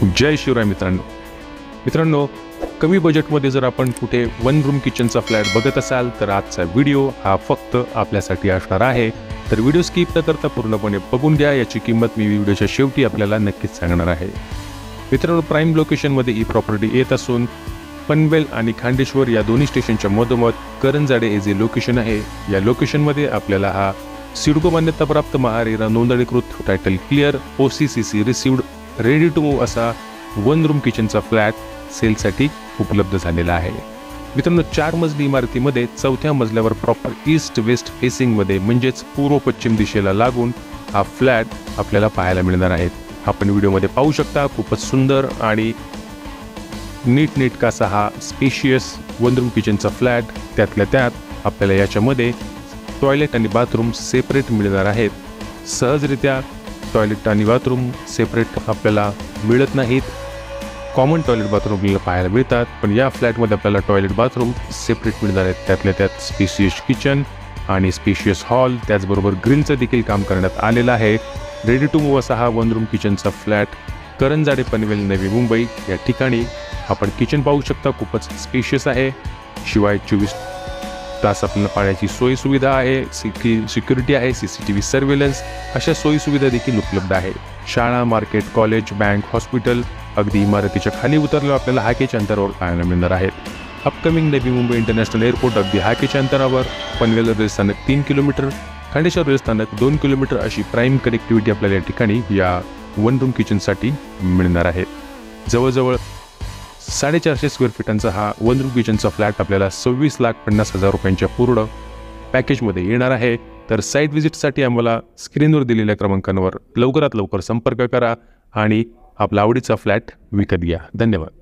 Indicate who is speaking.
Speaker 1: जय शिवराय मित्रांनो, कमी बजेटमध्ये जर आपण कुठे वन रूम किचनचा फ्लॅट बघत असाल तर आजचा व्हिडिओ हा फक्त आपल्यासाठी असणार आहे। तर व्हिडिओ स्किप न करता पूर्णपणे बघून घ्या। याची किंमत मी व्हिडिओच्या शेवटी आपल्याला नक्कीच सांगणार आहे। मित्रांनो, प्राइम लोकेशनमध्ये ही प्रॉपर्टी येत असून पनवेल आणि खांडेश्वर या दोन्ही स्टेशनच्या मधोमध करंजाडे हे जे लोकेशन आहे, या लोकेशनमध्ये आपल्याला हा सिडको मान्यताप्राप्त महारेरा नोंदणीकृत title clear OCCC received ready to move असा वन रूम किचनचा फ्लॅट सेलसाठी उपलब्ध झालेला आहे। मित्रांनो, 4 मजली इमारतीमध्ये 4थ्या मजल्यावर प्रॉपर ईस्ट वेस्ट फेसिंगमध्ये म्हणजेच पूर्व पश्चिम दिशेला लागून हा फ्लॅट आपल्याला पाहायला मिळणार आहे। आपण व्हिडिओमध्ये पाहू शकता, खूपच सुंदर आणि नीटनेटका असा हा स्पेशियस वन रूम किचनचा फ्लॅट। त्यातल्या त्यात आपल्याला याच्यामध्ये टॉयलेट आणि बाथरूम सेपरेट मिळणार आहेत। सहजरित्या टॉयलेट आणि बाथरूम सेपरेट आपल्याला मिळत नाहीत, कॉमन टॉयलेट बाथरूम आपल्याला पाहायला मिळतात, पण या फ्लॅटमध्ये आपल्याला टॉयलेट बाथरूम सेपरेट मिळणार आहेत। त्यातल्या त्यात स्पेशियस किचन आणि स्पेशियस हॉल, त्याचबरोबर ग्रिलचं देखील काम करण्यात आलेलं आहे। रेडी टू मूव्ह असा हा वन रूम किचनचा फ्लॅट करंजाडे पनवेल नवी मुंबई या ठिकाणी आपण किचन पाहू शकता। खूपच स्पेशियस आहे, शिवाय 24 तास आपल्याला पाण्याची सोयी सुविधा आहे, सिक्युरिटी आहे, CCTV सर्व्हेलन्स अशा सोयी सुविधा देखील उपलब्ध आहे। शाळा, मार्केट, कॉलेज, बँक, हॉस्पिटल अगदी इमारतीच्या खाली उतरल्यावर आपल्याला हाकेच्या अंतरावर पाहायला मिळणार आहेत। Upcoming Navi Mumbai international airport अगदी हाकेच्या अंतरावर, पनवेल रेल्वे स्थानक 3 किलोमीटर, खांडेश्वर रेल्वे स्थानक 2 किलोमीटर अशी प्राईम कनेक्टिव्हिटी आपल्याला या ठिकाणी या वन रूम किचनसाठी मिळणार आहे। जवळजवळ 450 स्क्वेअर फीटांचा हा वन रूम किचनचा फ्लॅट आपल्याला 26,50,000 रुपयांच्या पूर्ण पॅकेजमध्ये येणार आहे। तर साईट व्हिजिटसाठी आम्हाला स्क्रीनवर दिलेल्या क्रमांकांवर लवकरात लवकर संपर्क करा आणि आपला आवडीचा फ्लॅट विकत घ्या। धन्यवाद।